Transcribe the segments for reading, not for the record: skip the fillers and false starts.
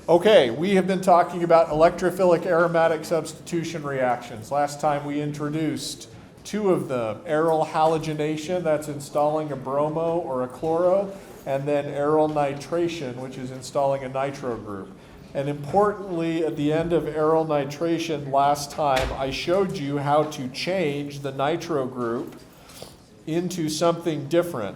Okay, we have been talking about electrophilic aromatic substitution reactions. Last time we introduced two of them, aryl halogenation, that's installing a bromo or a chloro, and then aryl nitration, which is installing a nitro group. And importantly, at the end of aryl nitration last time, I showed you how to change the nitro group into something different.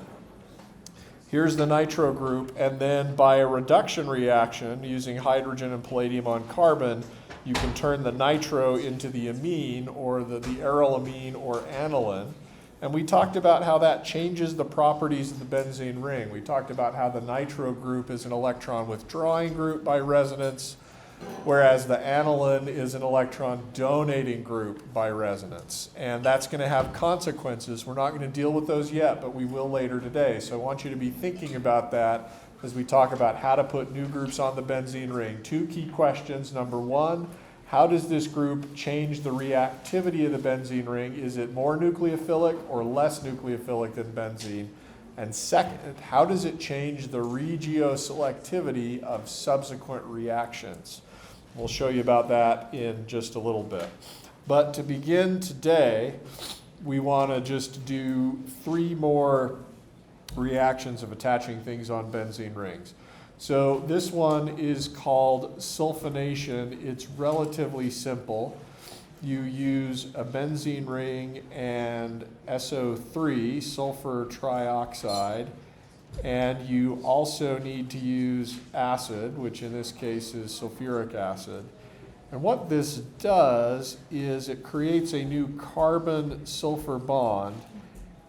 Here's the nitro group, and then by a reduction reaction using hydrogen and palladium on carbon, you can turn the nitro into the amine, or the aryl amine or aniline. And we talked about how that changes the properties of the benzene ring. We talked about how the nitro group is an electron withdrawing group by resonance, whereas the aniline is an electron donating group by resonance. And that's going to have consequences. We're not going to deal with those yet, but we will later today. So I want you to be thinking about that as we talk about how to put new groups on the benzene ring. Two key questions. Number one, how does this group change the reactivity of the benzene ring? Is it more nucleophilic or less nucleophilic than benzene? And second, how does it change the regioselectivity of subsequent reactions? We'll show you about that in just a little bit. But to begin today, we want to just do three more reactions of attaching things on benzene rings. So this one is called sulfonation. It's relatively simple. You use a benzene ring and SO3, sulfur trioxide, and you also need to use acid, which in this case is sulfuric acid. And what this does is it creates a new carbon-sulfur bond,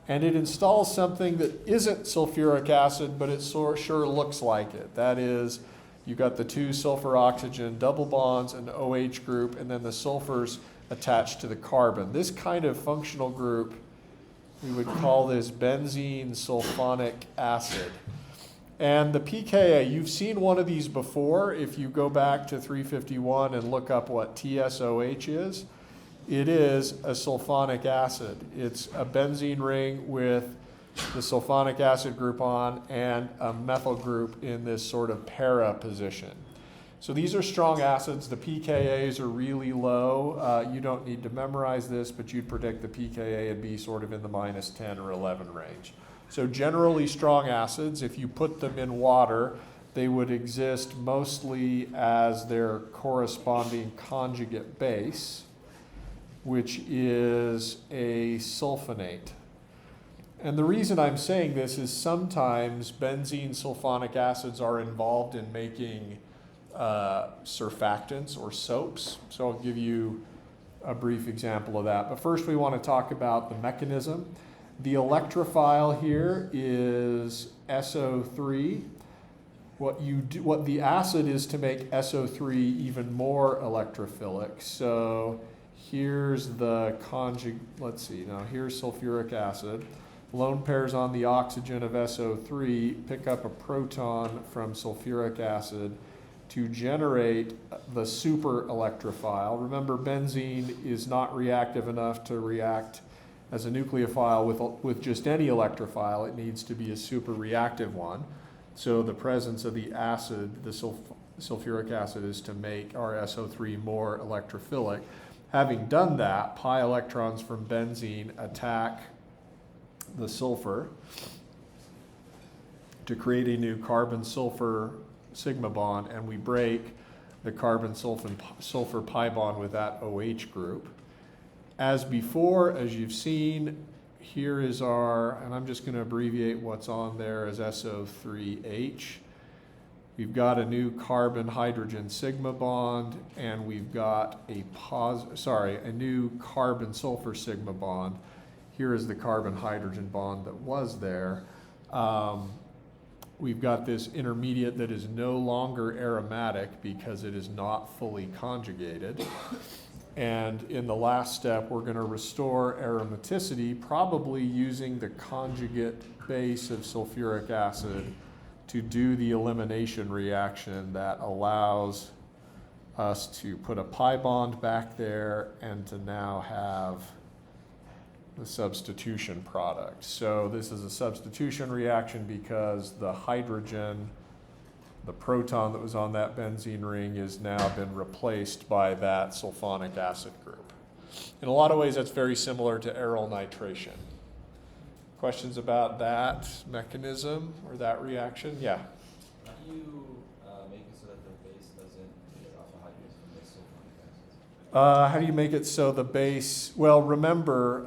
and it installs something that isn't sulfuric acid, but it sure looks like it. That is, you've got the two sulfur-oxygen double bonds, an OH group, and then the sulfurs attached to the carbon. This kind of functional group, we would call this benzene sulfonic acid. And the pKa, you've seen one of these before. If you go back to 351 and look up what TSOH is, it is a sulfonic acid. It's a benzene ring with the sulfonic acid group on and a methyl group in this sort of para position. So these are strong acids. The pKa's are really low. You don't need to memorize this, but you'd predict the pKa would be sort of in the minus 10 or 11 range. So generally strong acids, if you put them in water, they would exist mostly as their corresponding conjugate base, which is a sulfonate. And the reason I'm saying this is sometimes benzene sulfonic acids are involved in making surfactants or soaps. So I'll give you a brief example of that. But first we want to talk about the mechanism. The electrophile here is SO3. What the acid is to make SO3 even more electrophilic. So here's the conjugate, let's see, now here's sulfuric acid. Lone pairs on the oxygen of SO3 pick up a proton from sulfuric acid to generate the super electrophile. Remember, benzene is not reactive enough to react as a nucleophile with just any electrophile. It needs to be a super reactive one. So the presence of the acid, the sulfuric acid, is to make our SO3 more electrophilic. Having done that, pi electrons from benzene attack the sulfur to create a new carbon-sulfur sigma bond, and we break the carbon-sulfur pi bond with that OH group. As before, as you've seen, here is our, and I'm just going to abbreviate what's on there as SO3H. We've got a new carbon-hydrogen sigma bond, and we've got a new carbon-sulfur sigma bond. Here is the carbon-hydrogen bond that was there. We've got this intermediate that is no longer aromatic because it is not fully conjugated. And in the last step, we're going to restore aromaticity, probably using the conjugate base of sulfuric acid to do the elimination reaction that allows us to put a pi bond back there and to now have the substitution product. So this is a substitution reaction because the hydrogen the proton that was on that benzene ring has now been replaced by that sulfonic acid group. In a lot of ways, that's very similar to aryl nitration. Questions about that mechanism or that reaction? Yeah. How do you make it so that the base doesn't get alpha hydrogens from the sulfonic acid? How do you make it so the base, well, remember,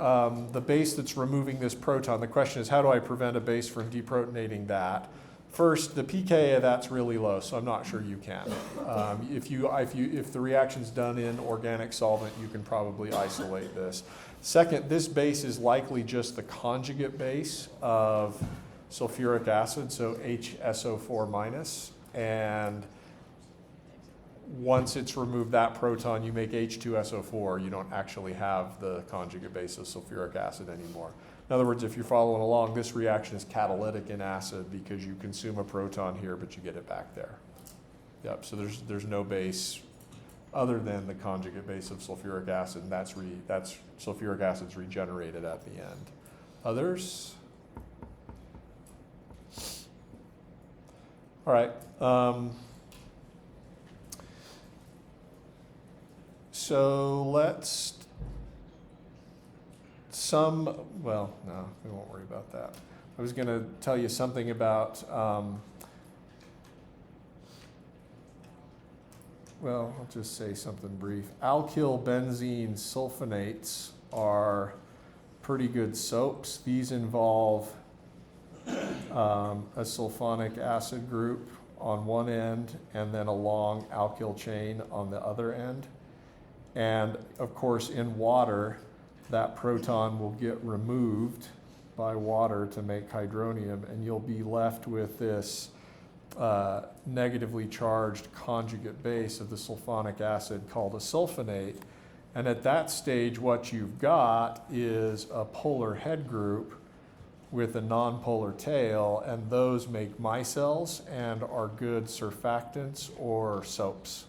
the base that's removing this proton, the question is, how do I prevent a base from deprotonating that? First, the pK of that's really low, so I'm not sure you can. If the reaction's done in organic solvent, you can probably isolate this. Second, this base is likely just the conjugate base of sulfuric acid, so HSO4 minus, and once it's removed that proton, you make H2SO4. You don't actually have the conjugate base of sulfuric acid anymore. In other words, if you're following along, this reaction is catalytic in acid because you consume a proton here, but you get it back there. Yep, so there's no base other than the conjugate base of sulfuric acid, and that's sulfuric acid's regenerated at the end. Others? All right. So let's well, no, we won't worry about that. I was going to tell you something about, well, I'll just say something brief. Alkyl benzene sulfonates are pretty good soaps. These involve a sulfonic acid group on one end and then a long alkyl chain on the other end. And of course, in water, that proton will get removed by water to make hydronium, and you'll be left with this negatively charged conjugate base of the sulfonic acid called a sulfonate. And at that stage, what you've got is a polar head group with a nonpolar tail, and those make micelles and are good surfactants or soaps.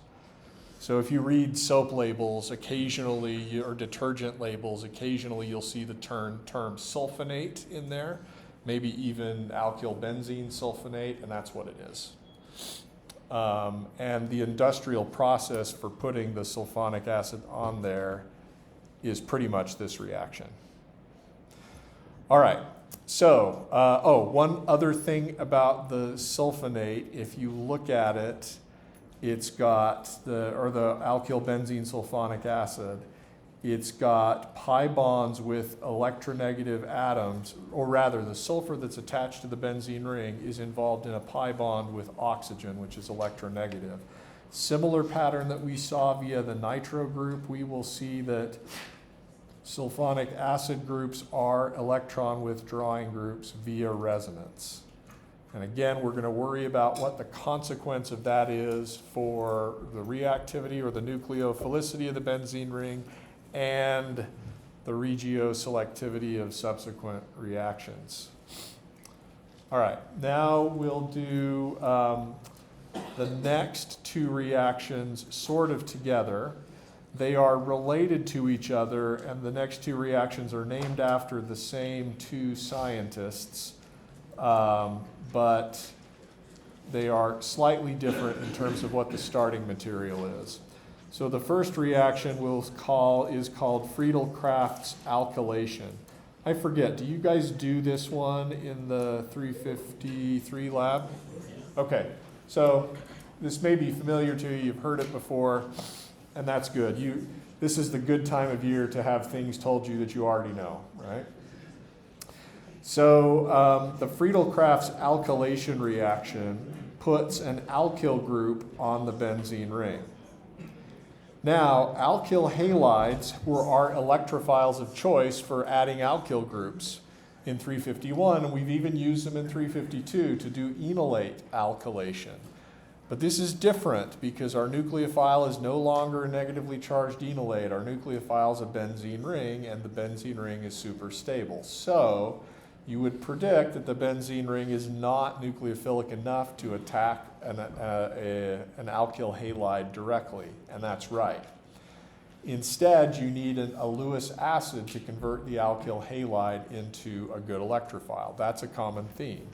So if you read soap labels occasionally, or detergent labels, occasionally you'll see the term sulfonate in there, maybe even alkyl benzene sulfonate, and that's what it is. And the industrial process for putting the sulfonic acid on there is pretty much this reaction. All right, so, one other thing about the sulfonate, if you look at it, it's got the alkyl benzene sulfonic acid, it's got pi bonds with electronegative atoms, or rather the sulfur that's attached to the benzene ring is involved in a pi bond with oxygen, which is electronegative. Similar pattern that we saw via the nitro group, we will see that sulfonic acid groups are electron withdrawing groups via resonance. And again, we're going to worry about what the consequence of that is for the reactivity or the nucleophilicity of the benzene ring and the regioselectivity of subsequent reactions. All right, now we'll do the next two reactions sort of together. They are related to each other, and the next two reactions are named after the same two scientists. But they are slightly different in terms of what the starting material is. So the first reaction is called Friedel-Crafts alkylation. I forget, do you guys do this one in the 353 lab? Okay, so this may be familiar to you, you've heard it before, and that's good. This is the good time of year to have things told you that you already know, right? So the Friedel-Crafts alkylation reaction puts an alkyl group on the benzene ring. Now, alkyl halides were our electrophiles of choice for adding alkyl groups in 351, and we've even used them in 352 to do enolate alkylation. But this is different because our nucleophile is no longer a negatively charged enolate. Our nucleophile is a benzene ring, and the benzene ring is super stable. So you would predict that the benzene ring is not nucleophilic enough to attack an alkyl halide directly, and that's right. Instead, you need a Lewis acid to convert the alkyl halide into a good electrophile. That's a common theme.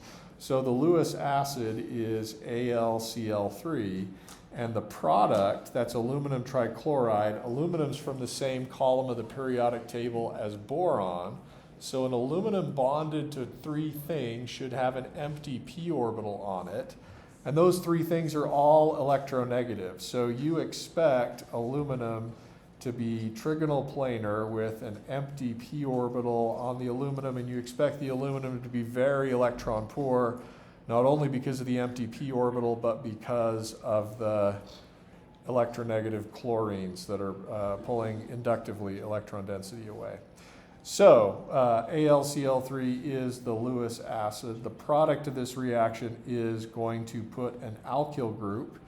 So the Lewis acid is AlCl3, and the product, that's aluminum trichloride. Aluminum's from the same column of the periodic table as boron. So an aluminum bonded to three things should have an empty p orbital on it. And those three things are all electronegative. So you expect aluminum to be trigonal planar with an empty p orbital on the aluminum, and you expect the aluminum to be very electron poor, not only because of the empty p orbital, but because of the electronegative chlorines that are pulling inductively electron density away. So AlCl3 is the Lewis acid. The product of this reaction is going to put an alkyl group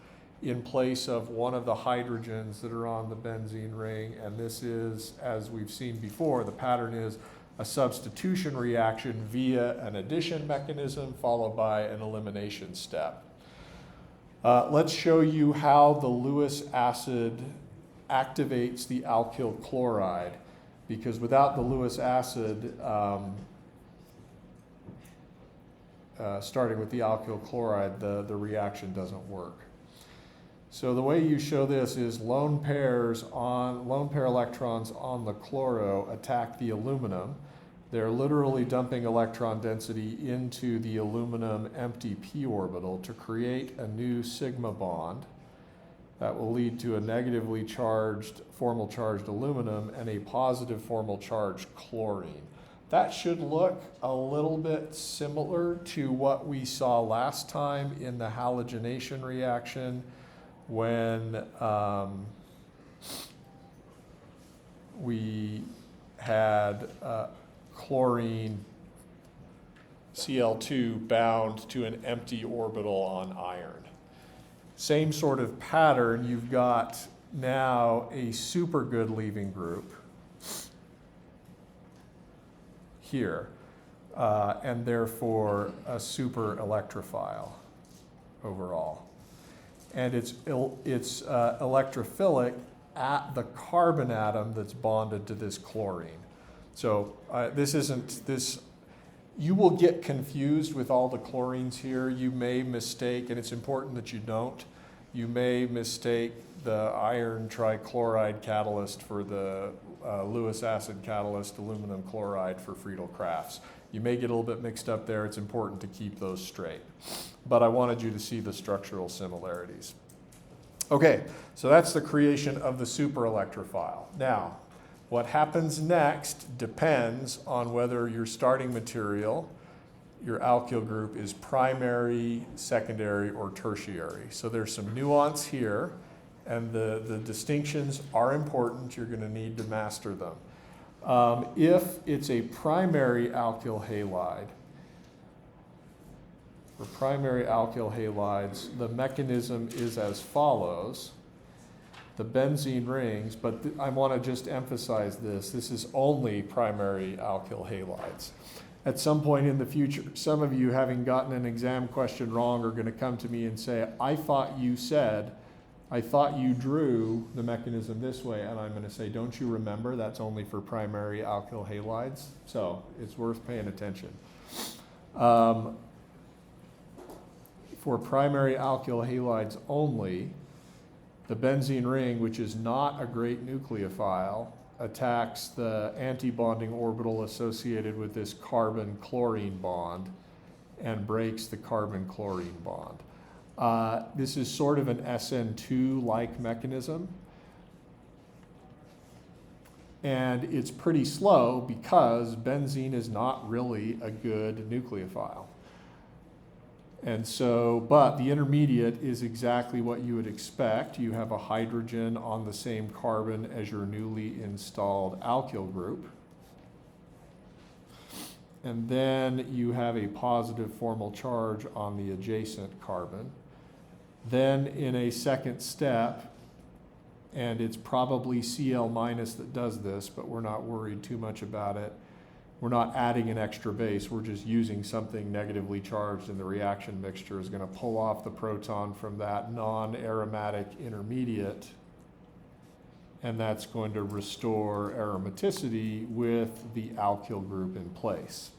in place of one of the hydrogens that are on the benzene ring, and this is, as we've seen before, the pattern is a substitution reaction via an addition mechanism followed by an elimination step. Let's show you how the Lewis acid activates the alkyl chloride, because without the Lewis acid, starting with the alkyl chloride, the reaction doesn't work. So the way you show this is lone pair electrons on the chloro attack the aluminum. They're literally dumping electron density into the aluminum empty p orbital to create a new sigma bond that will lead to a negatively charged, formal charged aluminum and a positive formal charged chlorine. That should look a little bit similar to what we saw last time in the halogenation reaction, when we had chlorine Cl2 bound to an empty orbital on iron. Same sort of pattern. You've got now a super good leaving group here, and therefore a super electrophile overall. And it's electrophilic at the carbon atom that's bonded to this chlorine. So you will get confused with all the chlorines here. You may mistake, and it's important that you don't, you may mistake the iron trichloride catalyst for the Lewis acid catalyst, aluminum chloride for Friedel-Crafts. You may get a little bit mixed up there. It's important to keep those straight. But I wanted you to see the structural similarities. Okay, so that's the creation of the superelectrophile. Now, what happens next depends on whether your starting material, your alkyl group, is primary, secondary, or tertiary. So there's some nuance here, and the distinctions are important. You're going to need to master them. If it's a primary alkyl halide, for primary alkyl halides, the mechanism is as follows. The benzene rings, but I want to just emphasize this. This is only primary alkyl halides. At some point in the future, some of you, having gotten an exam question wrong, are going to come to me and say, I thought you drew the mechanism this way, and I'm going to say, don't you remember? That's only for primary alkyl halides. So it's worth paying attention. For primary alkyl halides only, the benzene ring, which is not a great nucleophile, attacks the antibonding orbital associated with this carbon-chlorine bond and breaks the carbon-chlorine bond. This is sort of an SN2-like mechanism. And it's pretty slow because benzene is not really a good nucleophile. And so, but the intermediate is exactly what you would expect. You have a hydrogen on the same carbon as your newly installed alkyl group. And then you have a positive formal charge on the adjacent carbon. Then in a second step, and it's probably Cl- that does this, but we're not worried too much about it. We're not adding an extra base, we're just using something negatively charged, and the reaction mixture is going to pull off the proton from that non-aromatic intermediate, and that's going to restore aromaticity with the alkyl group in place.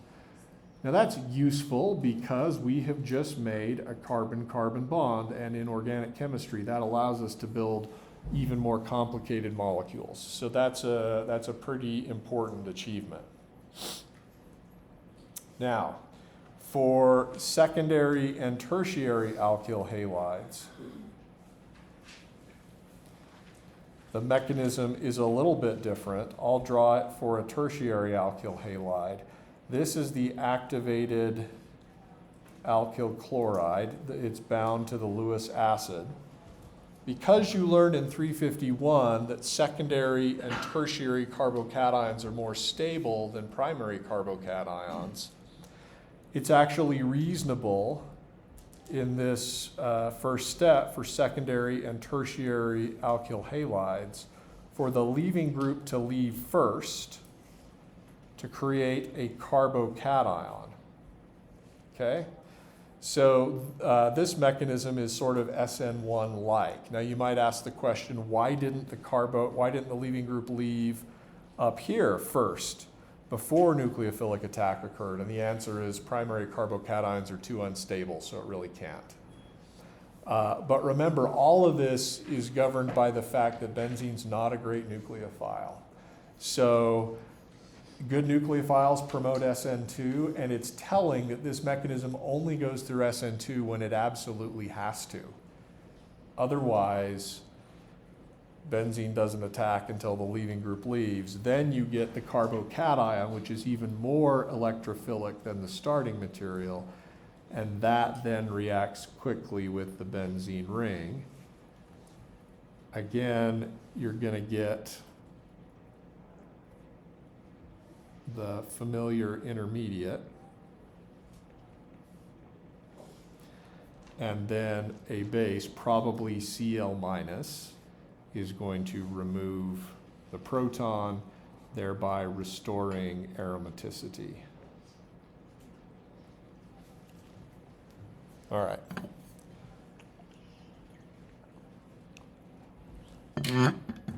Now that's useful because we have just made a carbon-carbon bond, and in organic chemistry that allows us to build even more complicated molecules. So that's a pretty important achievement. Now, for secondary and tertiary alkyl halides, the mechanism is a little bit different. I'll draw it for a tertiary alkyl halide. This is the activated alkyl chloride. It's bound to the Lewis acid. Because you learned in 351 that secondary and tertiary carbocations are more stable than primary carbocations, it's actually reasonable in this first step for secondary and tertiary alkyl halides for the leaving group to leave first to create a carbocation. Okay? So this mechanism is sort of SN1-like. Now you might ask the question, why didn't the leaving group leave up here first before nucleophilic attack occurred? And the answer is primary carbocations are too unstable, so it really can't. But remember, all of this is governed by the fact that benzene's not a great nucleophile. So good nucleophiles promote SN2, and it's telling that this mechanism only goes through SN2 when it absolutely has to. Otherwise, benzene doesn't attack until the leaving group leaves. Then you get the carbocation, which is even more electrophilic than the starting material, and that then reacts quickly with the benzene ring. Again, you're going to get the familiar intermediate, and then a base, probably Cl-, is going to remove the proton, thereby restoring aromaticity. All right.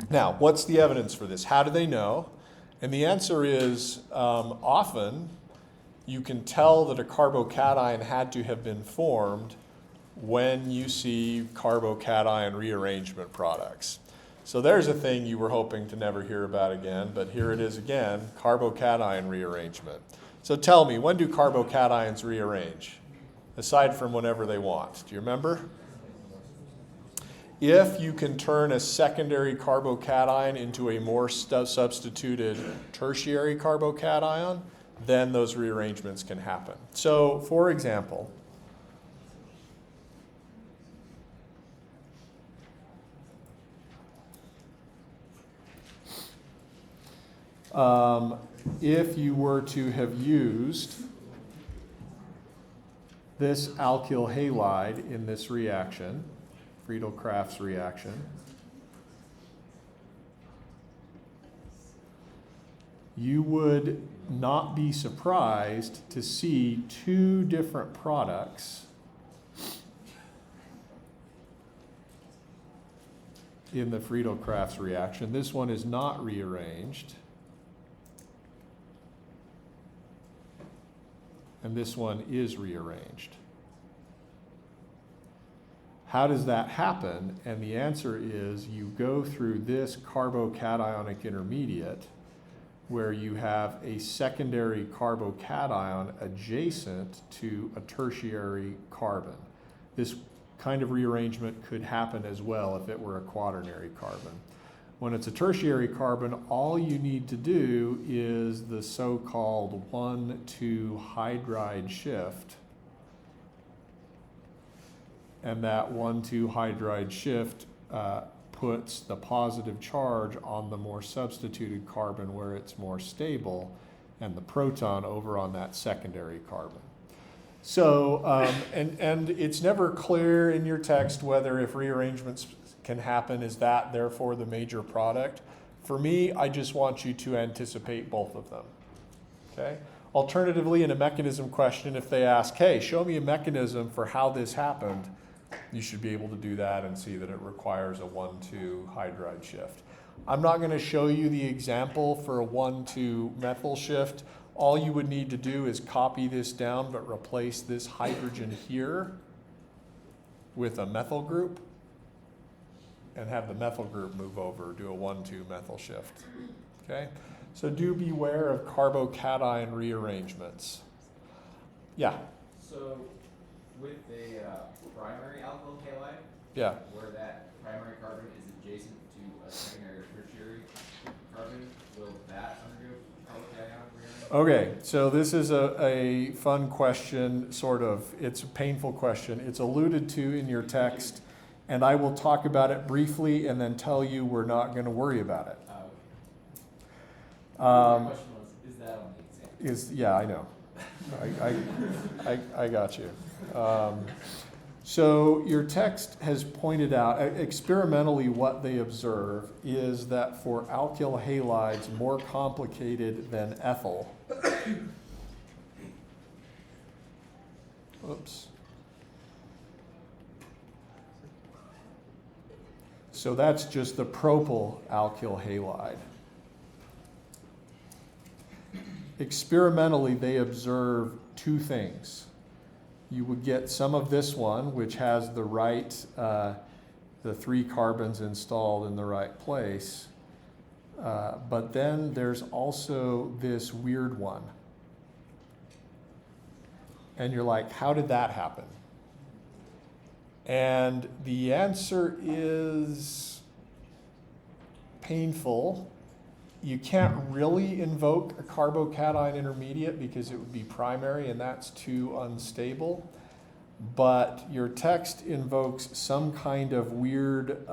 Now, what's the evidence for this? How do they know? And the answer is often you can tell that a carbocation had to have been formed when you see carbocation rearrangement products. So there's a thing you were hoping to never hear about again, but here it is again, carbocation rearrangement. So tell me, when do carbocations rearrange? Aside from whenever they want. Do you remember? If you can turn a secondary carbocation into a more substituted tertiary carbocation, then those rearrangements can happen. So, for example, if you were to have used this alkyl halide in this reaction, Friedel-Crafts reaction, you would not be surprised to see two different products in the Friedel-Crafts reaction. This one is not rearranged, and this one is rearranged. How does that happen? And the answer is you go through this carbocationic intermediate where you have a secondary carbocation adjacent to a tertiary carbon. This kind of rearrangement could happen as well if it were a quaternary carbon. When it's a tertiary carbon, all you need to do is the so-called 1,2 hydride shift. And that 1,2 hydride shift puts the positive charge on the more substituted carbon where it's more stable, and the proton over on that secondary carbon. So, and it's never clear in your text whether if rearrangements can happen, is that therefore the major product? For me, I just want you to anticipate both of them, okay? Alternatively, in a mechanism question, if they ask, hey, show me a mechanism for how this happened, you should be able to do that and see that it requires a 1,2 hydride shift. I'm not going to show you the example for a 1,2 methyl shift. all you would need to do is copy this down, but replace this hydrogen here with a methyl group and have the methyl group move over, do a 1,2 methyl shift. Okay? So do beware of carbocation rearrangements. Yeah? So with a primary alkyl halide, Yeah. where that primary carbon is adjacent to a secondary or tertiary carbon, will that undergo carbocation rearrangement? Okay, so this is a fun question, sort of. It's a painful question. It's alluded to in your text, and I will talk about it briefly and then tell you we're not going to worry about it. My question was, is that on the exam? Yeah, I know. I got you. So your text has pointed out, experimentally what they observe is that for alkyl halides more complicated than ethyl, oops. So that's just the propyl alkyl halide. Experimentally, they observe two things. You would get some of this one, which has the right, the 3 carbons installed in the right place. But then there's also this weird one. And you're like, how did that happen? And the answer is painful. You can't really invoke a carbocation intermediate because it would be primary and that's too unstable. But your text invokes some kind of weird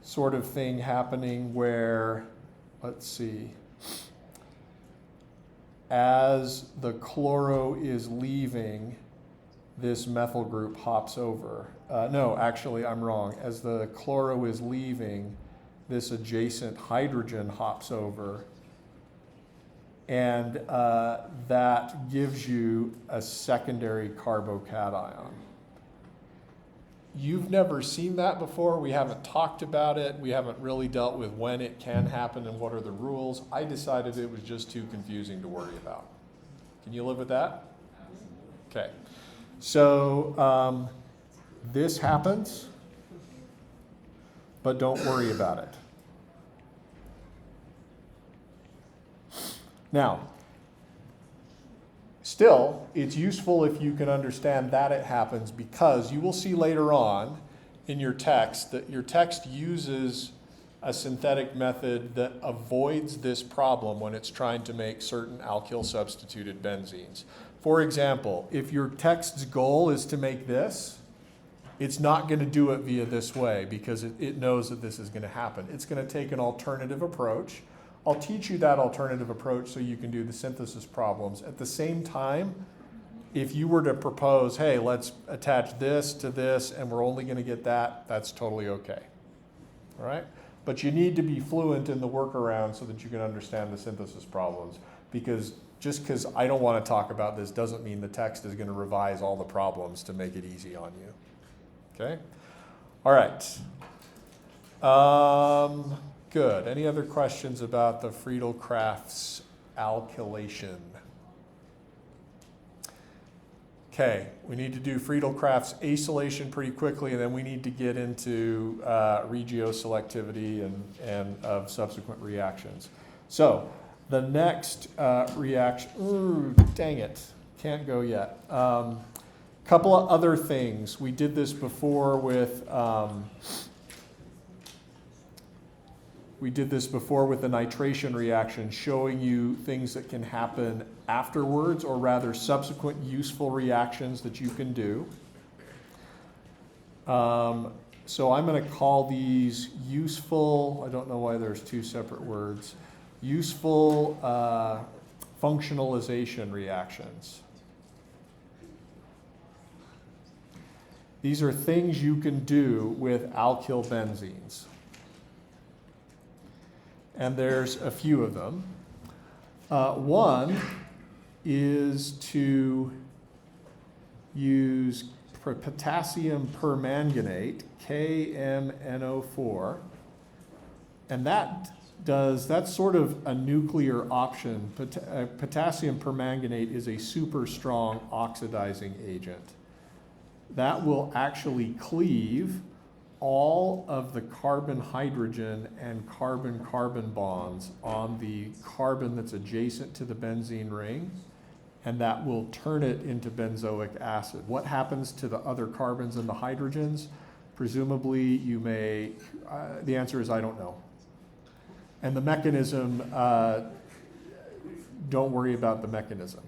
sort of thing happening where, let's see, as the chloro is leaving, this methyl group hops over. No, actually, I'm wrong. As the chloro is leaving, this adjacent hydrogen hops over, and that gives you a secondary carbocation. You've never seen that before. We haven't talked about it. We haven't really dealt with when it can happen and what are the rules. I decided it was just too confusing to worry about. Can you live with that? Okay. So this happens, but don't worry about it. Now, still, it's useful if you can understand that it happens, because you will see later on in your text that your text uses a synthetic method that avoids this problem when it's trying to make certain alkyl substituted benzenes. For example, if your text's goal is to make this, it's not going to do it via this way because it knows that this is going to happen. It's going to take an alternative approach. I'll teach you that alternative approach so you can do the synthesis problems. At the same time, if you were to propose, hey, let's attach this to this and we're only going to get that, that's totally okay. All right? But you need to be fluent in the workaround so that you can understand the synthesis problems, because just because I don't want to talk about this doesn't mean the text is going to revise all the problems to make it easy on you. Okay? All right. Good. Any other questions about the Friedel-Crafts alkylation? Okay, we need to do Friedel-Crafts acylation pretty quickly, and then we need to get into regioselectivity and of subsequent reactions. So the next reaction, ooh, dang it, can't go yet. Couple of other things. We did this before with the nitration reaction, showing you things that can happen afterwards, or rather subsequent useful reactions that you can do. So I'm going to call these useful, I don't know why there's two separate words, useful functionalization reactions. These are things you can do with alkyl benzenes. And there's a few of them. One is to use potassium permanganate, KMNO4, and that that's sort of a nuclear option. Potassium permanganate is a super strong oxidizing agent. That will actually cleave all of the carbon-hydrogen and carbon-carbon bonds on the carbon that's adjacent to the benzene ring, and that will turn it into benzoic acid. What happens to the other carbons and the hydrogens? Presumably, the answer is I don't know. And the mechanism, don't worry about the mechanism.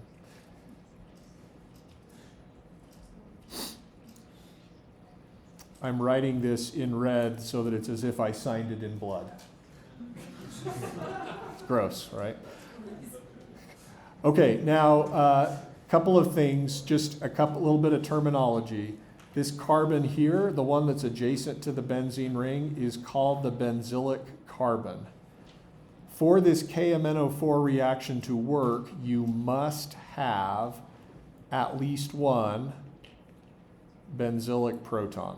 I'm writing this in red so that it's as if I signed it in blood. Gross, right? Okay, now a couple of things, just little bit of terminology. This carbon here, the one that's adjacent to the benzene ring, is called the benzylic carbon. For this KMNO4 reaction to work, you must have at least one benzylic proton.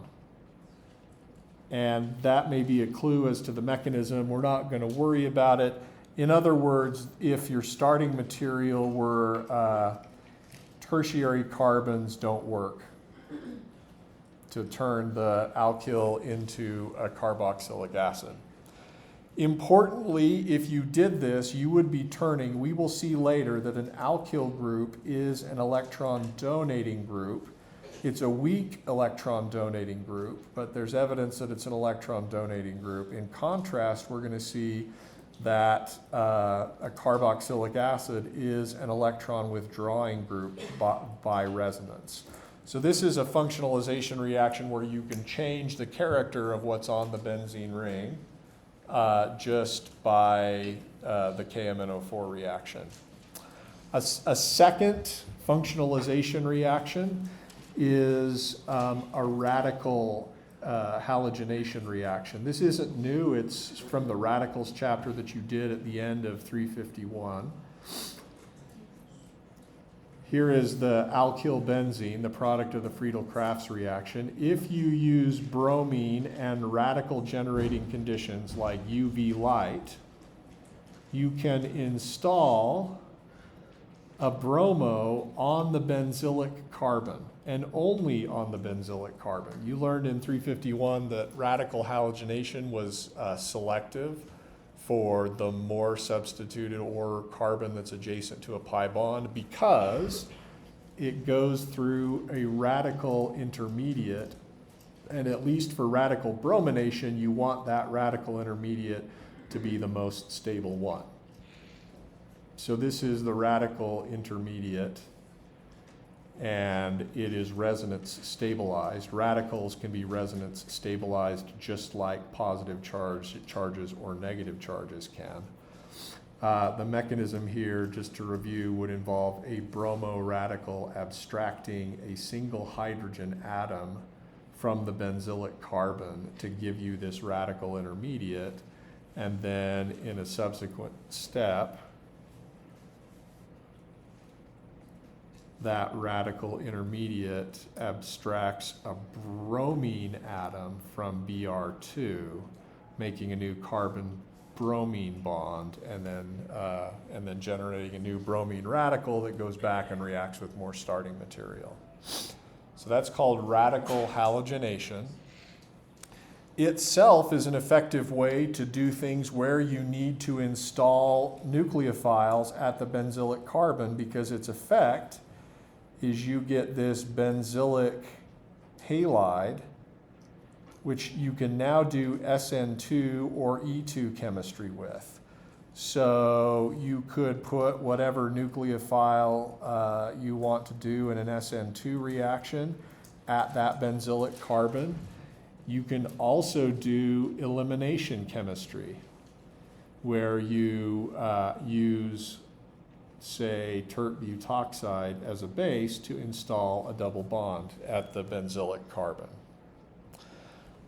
And that may be a clue as to the mechanism. We're not going to worry about it. In other words, if your starting material were tertiary carbons, don't work to turn the alkyl into a carboxylic acid. Importantly, if you did this, you would be turning, we will see later that an alkyl group is an electron donating group. It's a weak electron donating group, but there's evidence that it's an electron donating group. In contrast, we're going to see that a carboxylic acid is an electron withdrawing group by resonance. So this is a functionalization reaction where you can change the character of what's on the benzene ring just by the KMNO4 reaction. A second functionalization reaction is a radical halogenation reaction. This isn't new. It's from the radicals chapter that you did at the end of 351. Here is the alkyl benzene, the product of the Friedel-Crafts reaction. If you use bromine and radical generating conditions like UV light, you can install a bromo on the benzylic carbon, and only on the benzylic carbon. You learned in 351 that radical halogenation was selective for the more substituted or carbon that's adjacent to a pi bond because it goes through a radical intermediate, and at least for radical bromination, you want that radical intermediate to be the most stable one. So this is the radical intermediate, and it is resonance stabilized. Radicals can be resonance stabilized just like positive charges or negative charges can. The mechanism here, just to review, would involve a bromo radical abstracting a single hydrogen atom from the benzylic carbon to give you this radical intermediate, and then in a subsequent step, that radical intermediate abstracts a bromine atom from Br2, making a new carbon-bromine bond, and then generating a new bromine radical that goes back and reacts with more starting material. So that's called radical halogenation. Itself is an effective way to do things where you need to install nucleophiles at the benzylic carbon, because its effect is you get this benzylic halide, which you can now do SN2 or E2 chemistry with. So you could put whatever nucleophile you want to do in an SN2 reaction at that benzylic carbon. You can also do elimination chemistry, where you use, say, tert butoxide as a base to install a double bond at the benzylic carbon.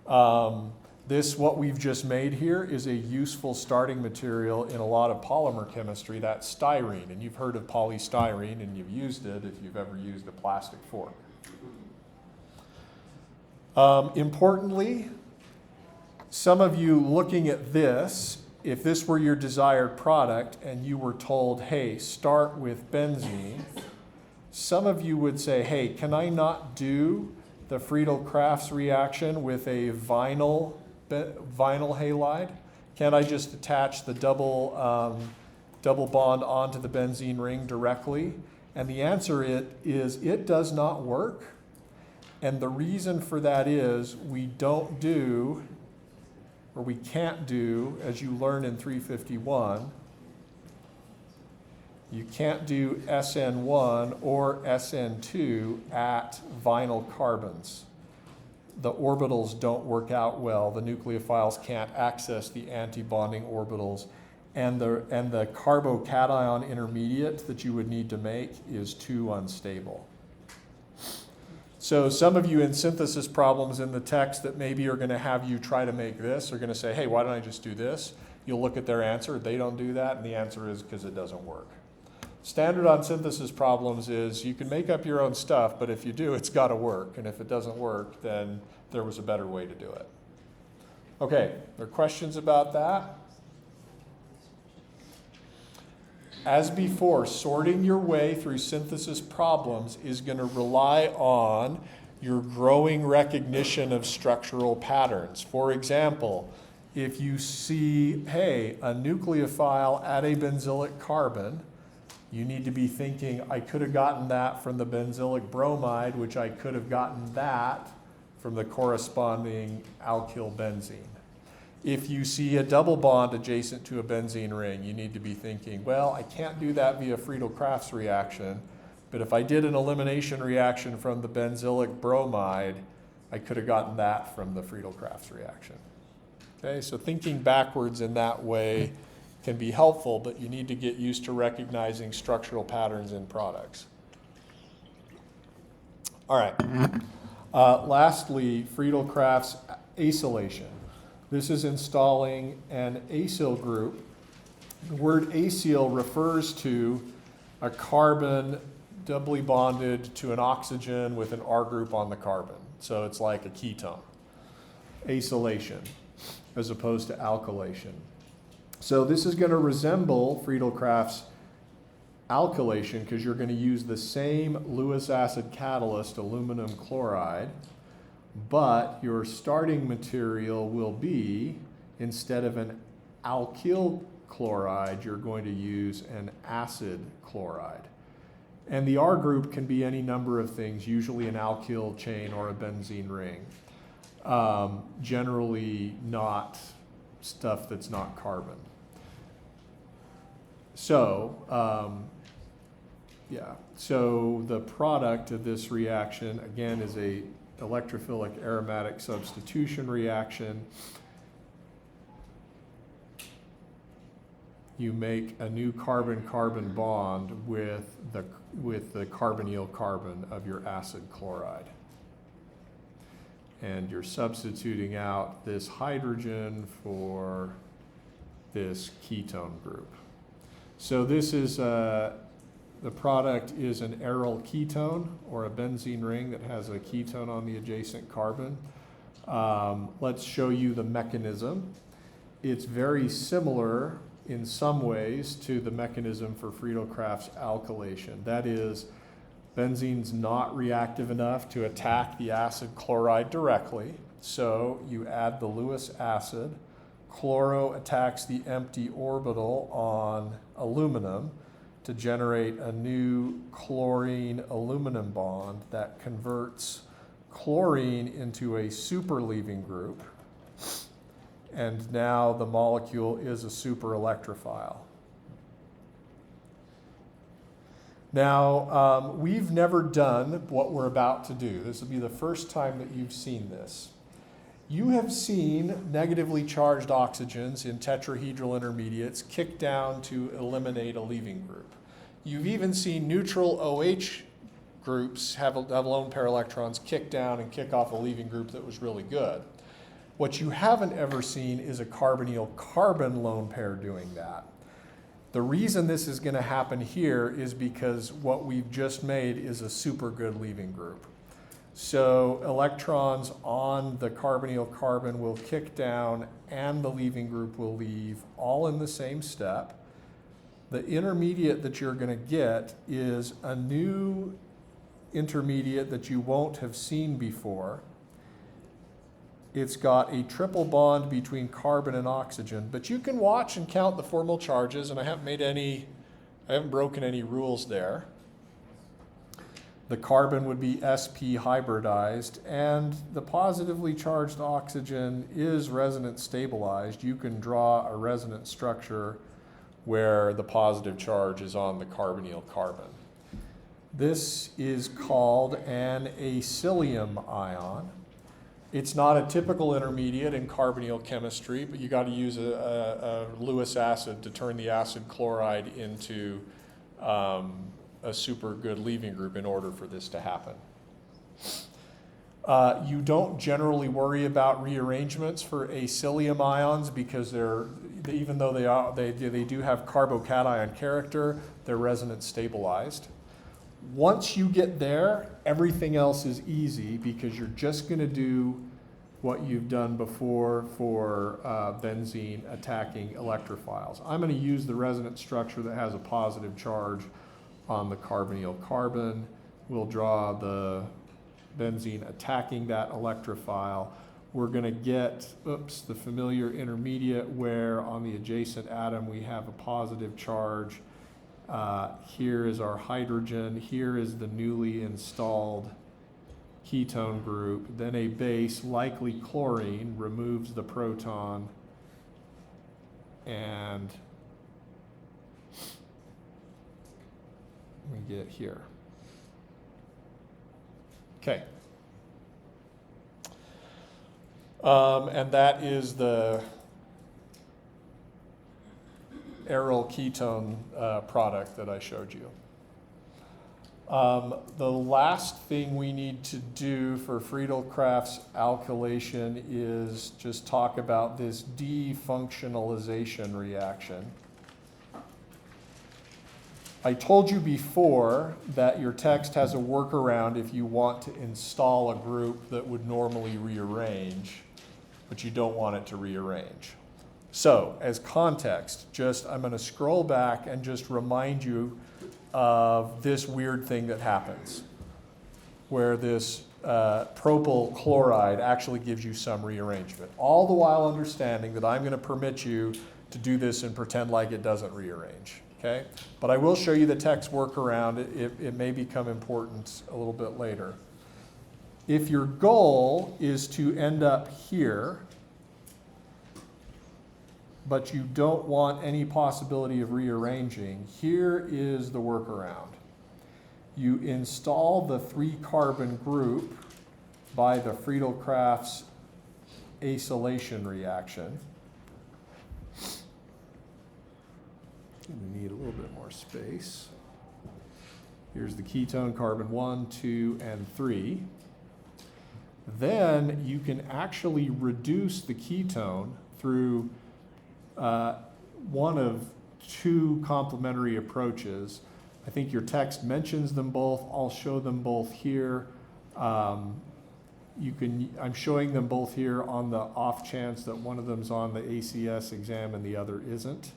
What we've just made here is a useful starting material in a lot of polymer chemistry. That's styrene, and you've heard of polystyrene, and you've used it if you've ever used a plastic fork. Importantly, some of you looking at this if this were your desired product and you were told, hey, start with benzene, some of you would say, hey, can I not do the Friedel-Crafts reaction with a vinyl halide? Can't I just attach the double bond onto the benzene ring directly? And the answer is it does not work. And the reason for that is we don't do, or we can't do, as you learn in 351, you can't do SN1 or SN2 at vinyl carbons. The orbitals don't work out well. The nucleophiles can't access the antibonding orbitals. And the carbocation intermediate that you would need to make is too unstable. So some of you in synthesis problems in the text that maybe are going to have you try to make this are going to say, hey, why don't I just do this? You'll look at their answer. They don't do that, and the answer is because it doesn't work. Standard on synthesis problems is you can make up your own stuff, but if you do, it's got to work. And if it doesn't work, then there was a better way to do it. Okay, there are questions about that? As before, sorting your way through synthesis problems is going to rely on your growing recognition of structural patterns. For example, if you see, hey, a nucleophile at a benzylic carbon, you need to be thinking, I could have gotten that from the benzylic bromide, which I could have gotten that from the corresponding alkyl benzene. If you see a double bond adjacent to a benzene ring, you need to be thinking, well, I can't do that via Friedel-Crafts reaction, but if I did an elimination reaction from the benzylic bromide, I could have gotten that from the Friedel-Crafts reaction. Okay, so thinking backwards in that way can be helpful, but you need to get used to recognizing structural patterns in products. All right. Lastly, Friedel-Crafts acylation. This is installing an acyl group. The word acyl refers to a carbon doubly bonded to an oxygen with an R group on the carbon. So it's like a ketone. Acylation as opposed to alkylation. So this is going to resemble Friedel-Crafts alkylation because you're going to use the same Lewis acid catalyst, aluminum chloride, but your starting material will be, instead of an alkyl chloride, you're going to use an acid chloride. And the R group can be any number of things, usually an alkyl chain or a benzene ring. Generally not stuff that's not carbon. So, so the product of this reaction, again, is a electrophilic aromatic substitution reaction. You make a new carbon-carbon bond with the carbonyl carbon of your acid chloride. And you're substituting out this hydrogen for this ketone group. So this is the product is an aryl ketone, or a benzene ring that has a ketone on the adjacent carbon. Let's show you the mechanism. It's very similar in some ways to the mechanism for Friedel-Crafts alkylation. That is, benzene's not reactive enough to attack the acid chloride directly, so you add the Lewis acid. Chloro attacks the empty orbital on aluminum to generate a new chlorine-aluminum bond that converts chlorine into a superleaving group. And now the molecule is a superelectrophile. Now, we've never done what we're about to do. This will be the first time that you've seen this. You have seen negatively charged oxygens in tetrahedral intermediates kick down to eliminate a leaving group. You've even seen neutral OH groups have lone pair electrons kick down and kick off a leaving group that was really good. What you haven't ever seen is a carbonyl carbon lone pair doing that. The reason this is going to happen here is because what we've just made is a super good leaving group. So electrons on the carbonyl carbon will kick down and the leaving group will leave, all in the same step. The intermediate that you're going to get is a new intermediate that you won't have seen before. It's got a triple bond between carbon and oxygen, but you can watch and count the formal charges, and I haven't broken any rules there. The carbon would be sp hybridized, and the positively charged oxygen is resonance stabilized. You can draw a resonance structure where the positive charge is on the carbonyl carbon. This is called an acylium ion. It's not a typical intermediate in carbonyl chemistry, but you got to use a Lewis acid to turn the acid chloride into a super good leaving group in order for this to happen. You don't generally worry about rearrangements for acylium ions because even though they do have carbocation character, they're resonance stabilized. Once you get there, everything else is easy because you're just going to do what you've done before for benzene attacking electrophiles. I'm going to use the resonance structure that has a positive charge on the carbonyl carbon. We'll draw the benzene attacking that electrophile. We're going to get, the familiar intermediate where on the adjacent atom we have a positive charge. Here is our hydrogen. Here is the newly installed ketone group. Then a base, likely chlorine, removes the proton, and we get here. Okay. And that is the aryl ketone product that I showed you. The last thing we need to do for Friedel-Crafts alkylation is just talk about this defunctionalization reaction. I told you before that your text has a workaround if you want to install a group that would normally rearrange, but you don't want it to rearrange. So, as context, I'm going to scroll back and just remind you of this weird thing that happens, where this propyl chloride actually gives you some rearrangement, all the while understanding that I'm going to permit you to do this and pretend like it doesn't rearrange. Okay? But I will show you the text workaround. It may become important a little bit later. If your goal is to end up here, but you don't want any possibility of rearranging, here is the workaround. You install the 3-carbon group by the Friedel-Crafts acylation reaction. We need a little bit more space. Here's the ketone, carbon 1, 2, and 3. Then you can actually reduce the ketone through one of 2 complementary approaches. I think your text mentions them both. I'll show them both here. I'm showing them both here on the off chance that one of them's on the ACS exam and the other isn't.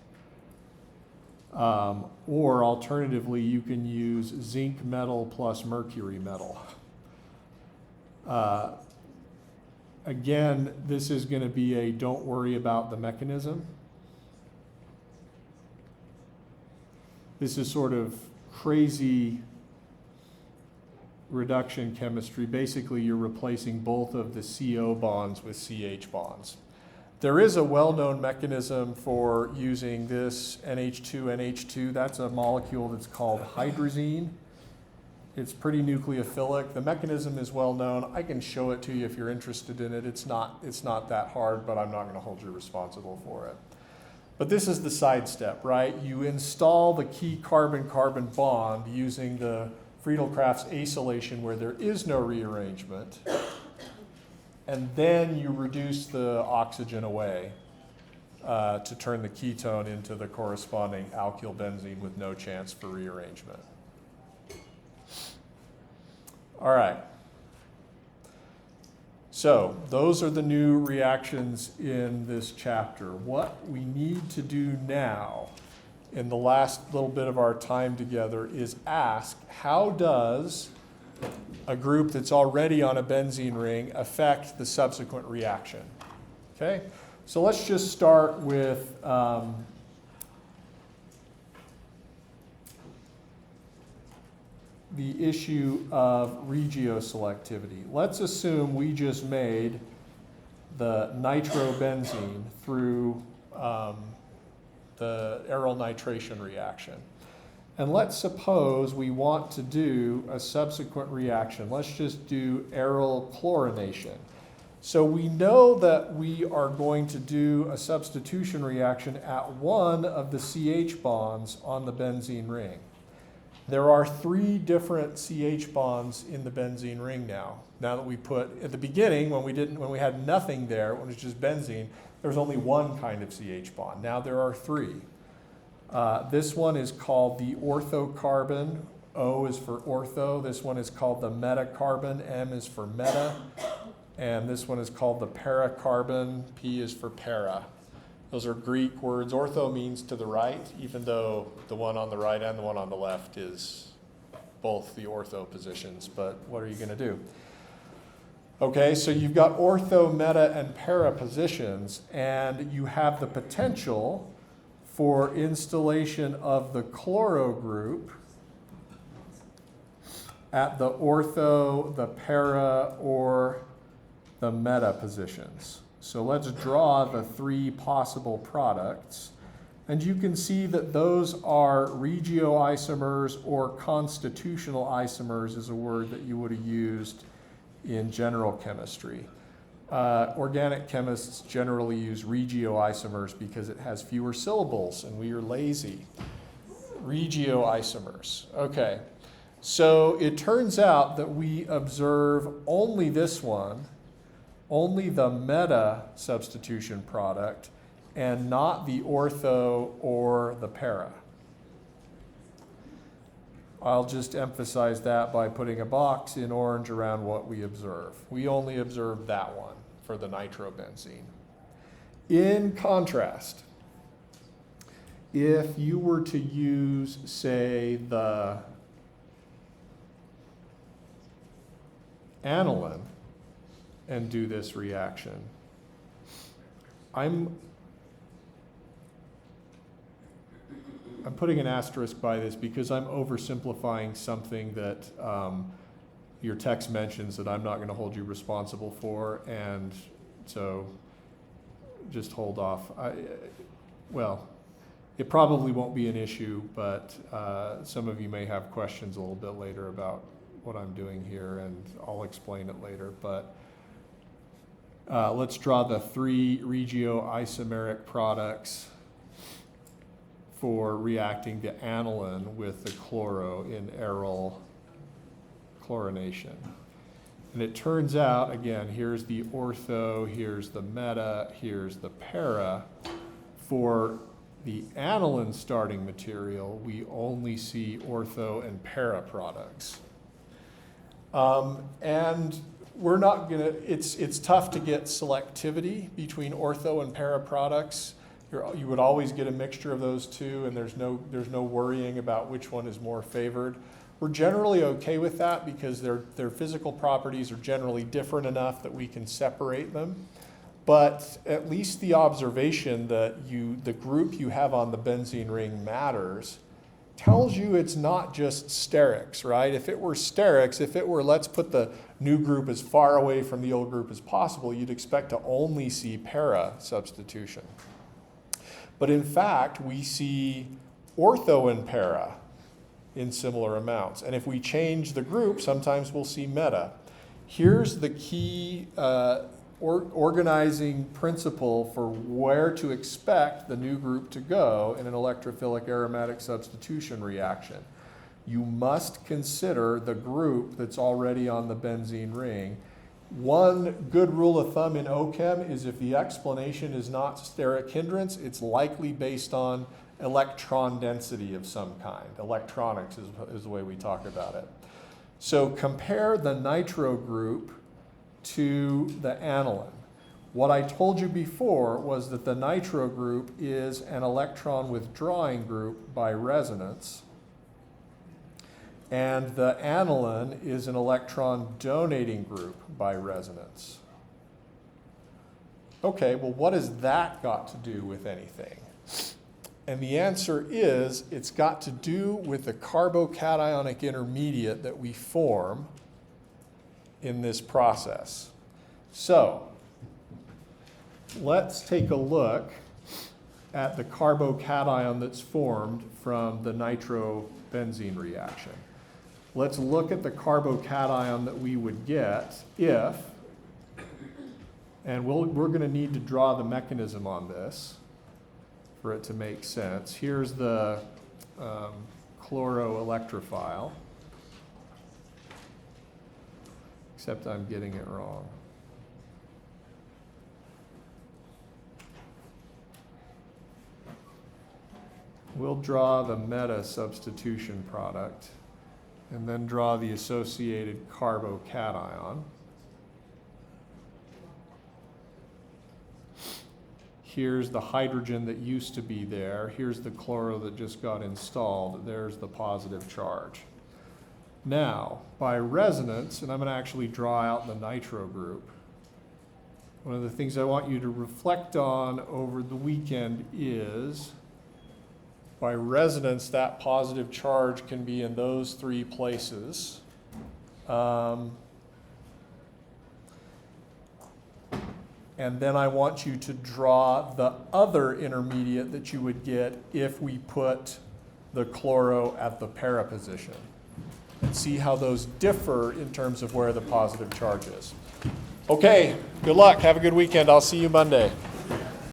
Or alternatively, you can use zinc metal plus mercury metal. Again, this is going to be a don't worry about the mechanism. This is sort of crazy reduction chemistry. Basically, you're replacing both of the CO bonds with CH bonds. There is a well-known mechanism for using this NH2. That's a molecule that's called hydrazine. It's pretty nucleophilic. The mechanism is well known. I can show it to you if you're interested in it. It's not that hard, but I'm not going to hold you responsible for it. But this is the side step, right? You install the key carbon-carbon bond using the Friedel-Crafts acylation where there is no rearrangement. And then you reduce the oxygen away to turn the ketone into the corresponding alkyl benzene with no chance for rearrangement. All right. So those are the new reactions in this chapter. What we need to do now in the last little bit of our time together is ask, how does a group that's already on a benzene ring affect the subsequent reaction? Okay, so let's just start with the issue of regioselectivity. Let's assume we just made the nitrobenzene through the aryl nitration reaction. And let's suppose we want to do a subsequent reaction. Let's just do aryl chlorination. So we know that we are going to do a substitution reaction at one of the CH bonds on the benzene ring. There are 3 different CH bonds in the benzene ring now. Now that we put, at the beginning, when we had nothing there, when it was just benzene, there was only one kind of CH bond. Now there are 3. This one is called the orthocarbon. O is for ortho. This one is called the metacarbon. M is for meta. And this one is called the paracarbon. P is for para. Those are Greek words. Ortho means to the right, even though the one on the right and the one on the left is both the ortho positions. But what are you going to do? Okay, so you've got ortho, meta, and para positions, and you have the potential for installation of the chloro group at the ortho, the para, or the meta positions. So let's draw the 3 possible products. And you can see that those are regioisomers, or constitutional isomers is a word that you would have used in general chemistry. Organic chemists generally use regioisomers because it has fewer syllables and we are lazy. Regioisomers. Okay, so it turns out that we observe only this one, only the meta substitution product, and not the ortho or the para. I'll just emphasize that by putting a box in orange around what we observe. We only observe that one for the nitrobenzene. In contrast, if you were to use, say, the aniline and do this reaction, I'm putting an asterisk by this because I'm oversimplifying something that your text mentions that I'm not going to hold you responsible for, and so just hold off. Well, it probably won't be an issue, but some of you may have questions a little bit later about what I'm doing here, and I'll explain it later. But let's draw the 3 regioisomeric products for reacting the aniline with the chloro in aryl chlorination. And it turns out, again, here's the ortho, here's the meta, here's the para. For the aniline starting material, we only see ortho and para products. And we're not gonna, it's tough to get selectivity between ortho and para products. You would always get a mixture of those two, and there's no worrying about which one is more favored. We're generally okay with that because their physical properties are generally different enough that we can separate them. But at least the observation that the group you have on the benzene ring matters tells you it's not just sterics, right? If it were sterics, if it were let's put the new group as far away from the old group as possible, you'd expect to only see para substitution. But in fact, we see ortho and para in similar amounts. And if we change the group, sometimes we'll see meta. Here's the key organizing principle for where to expect the new group to go in an electrophilic aromatic substitution reaction. You must consider the group that's already on the benzene ring. One good rule of thumb in OChem is if the explanation is not steric hindrance, it's likely based on electron density of some kind. Electronics is the way we talk about it. So compare the nitro group to the aniline. What I told you before was that the nitro group is an electron withdrawing group by resonance, and the aniline is an electron donating group by resonance. Okay, well, what has that got to do with anything? And the answer is it's got to do with the carbocationic intermediate that we form in this process. So let's take a look at the carbocation that's formed from the nitrobenzene reaction. Let's look at the carbocation that we would get if, and we're going to need to draw the mechanism on this for it to make sense. Here's the chloroelectrophile, except I'm getting it wrong. We'll draw the meta substitution product and then draw the associated carbocation. Here's the hydrogen that used to be there. Here's the chloro that just got installed. There's the positive charge. Now, by resonance, and I'm going to actually draw out the nitro group, one of the things I want you to reflect on over the weekend is, by resonance, that positive charge can be in those three places. And then I want you to draw the other intermediate that you would get if we put the chloro at the para position. And see how those differ in terms of where the positive charge is. Okay, good luck. Have a good weekend. I'll see you Monday.